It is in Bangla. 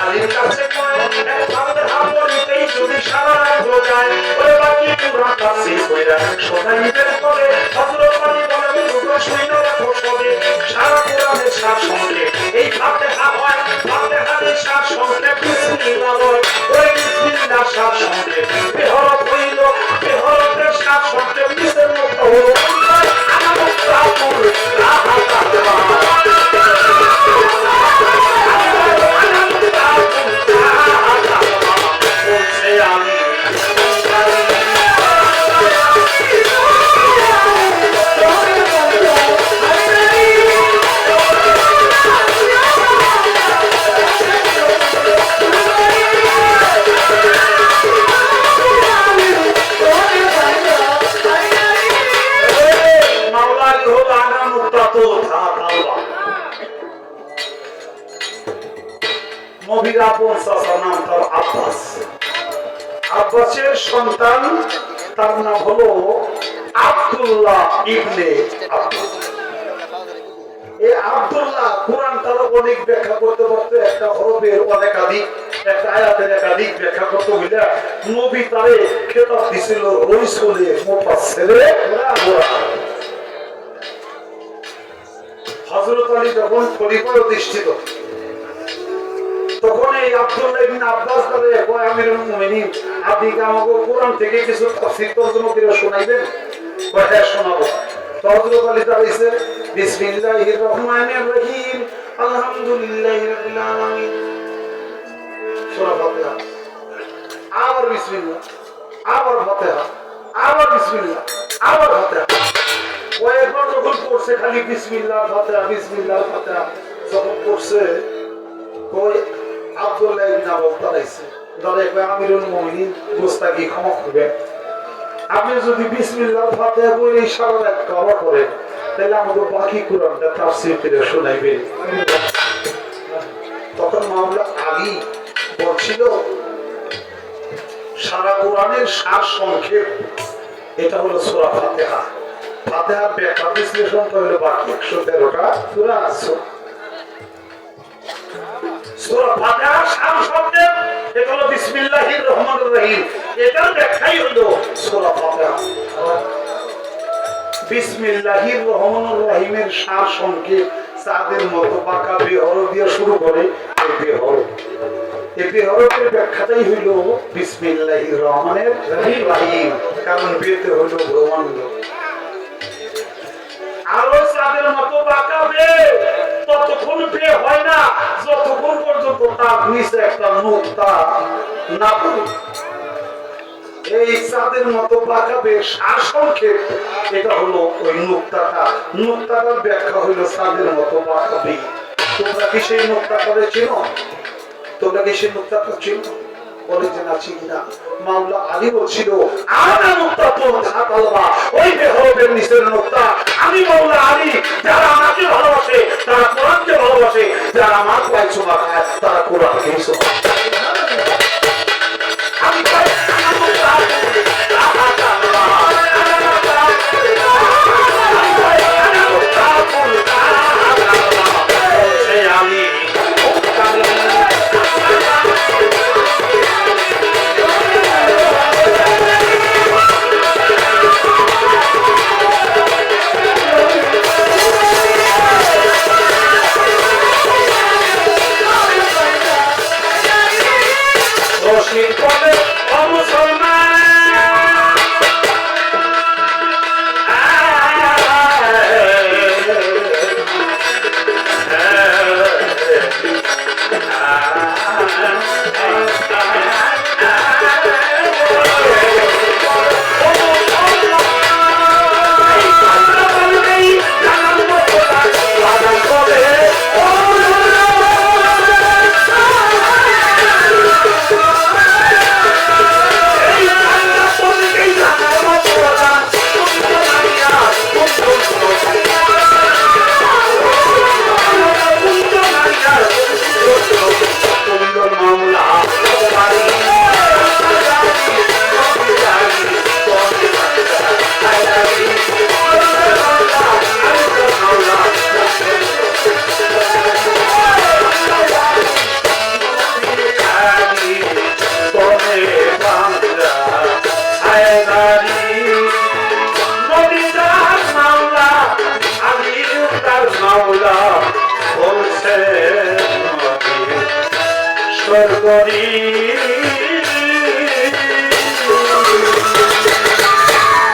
আলীর কাছে কয় এক ফাতেহা পড়িতেই যদি সারা রাত যায় ওরে বাকি পুরা তাফসীর কইরা শোনাইতে পড়ে হযরত আলী বলেন দুটো শুইনা রাখো সবে সারা কোরআনের সার সংক্ষেপ এই ফাতেহা হয় ফাতেহার সার সংক্ষেপ বিসমিল্লাহ হয় ওই বিসমিল্লাহ সার সংক্ষেপ বেহরত হইল বেহরতের সার সংক্ষেপ নিচের মতো হলো আনা মুক্তাপুর আব্বাসের সন্তান তার নাম হলো আব্দুল্লাহ ইবনে আব্বাস। এই আব্দুল্লাহ কোরআন তার অনেক ব্যাখ্যা করতে পারতো, একটা হরফের অনেকাধিক, একটা আয়াতের একাধিক ব্যাখ্যা করতে হইলে নবী তারে খেতাব দিছিল রাসূলে মুফাসসিরে কোরআন। হযরত আলী যখন খলিফা অধিষ্ঠিত তখন এই আব্দুল্লাহ ইবনে আব্বাস বলে কয় আমিরুল মুমিনিন আপনি কি আমাকে কোরআন থেকে কিছু তাফসীর তরজমা করে শোনাইবেন? কয় হ্যাঁ শোনাবো। তো হযরত আলী দাঁড়াইছে বিসমিল্লাহির রহমানির রহিম আলহামদুলিল্লাহি রাব্বিল আলামিন সূরা ফাতিহা, আবার বিসমিল্লাহ, আবার ফাতিহা, আবার বিসমিল্লাহ, আবার ফাতিহা। ওই একবার যখন পড়ছে খালি বিসমিল্লাহ ফাতিহা বিসমিল্লাহ ফাতিহা যখন পড়ছে কই আব্দুল্লাহ ইবনে আব্বাস দাঁড়াইছে, দাঁড়াই কয় আমিরুল মুমিনিন গোস্তাকি ক্ষমা করবেন, আপনি যদি বিসমিল্লাহ ফাতিহা পড়ে সারা রাত কভার করেন তাহলে আমাকে বাকি কোরআনটা তাফসীর করে শোনাইবেন। তখন মাওলা আলী বলছিল সারা কোরআনের সার সংক্ষেপ এটা হলো সূরা ফাতিহা। ফাতিহার ব্যাখ্যা বিশ্লেষণ হলো বাকি 113টা সূরা আছে। সূরা ফাতিহার সার সংক্ষেপ এটা হলো বিসমিল্লাহির রহমানির রহিম, এটার ব্যাখ্যাই হলো সূরা ফাতিহা। বিসমিল্লাহির রহমানির রহিমের সার সংক্ষেপ সাদের মতো বাঁকা বেহরফ দিয়ে শুরু করে এই বেহরফ, এই বেহরফের ব্যাখ্যাটাই হইল বিসমিল্লাহির রহমানির রহিম, কারণ বেতে হলো ব্রহ্মাণ্ড। আরো সাদের মতো বাঁকা বে ততক্ষণ বে হয় না যতক্ষণ পর্যন্ত তার নিচে একটা নুক্তা না পড়ে। এই সাদের মতো বাঁকা বে সার সংক্ষেপ এটা হলো ওই নুক্তাটা, নুক্তাটার ব্যাখ্যা হইল সাদের মতো বাঁকা বে। তোমরা কি সেই নুক্তাটা চেনো? তোমরা কি সেই নুক্তাটা চেনো? বলে যে না চিনি না। মাওলা আলী বলছিল আনা নুক্তা তো থাকালবা, ওই বেহরফের নিচের নুক্তা আমি মাওলা আলী। যারা আমাকে ভালোবাসে তারা কোরআনকে ভালোবাসে, যারা আমার পায়ে ছোঁয়া খায় তারা কোরআনকে ছোঁয়া।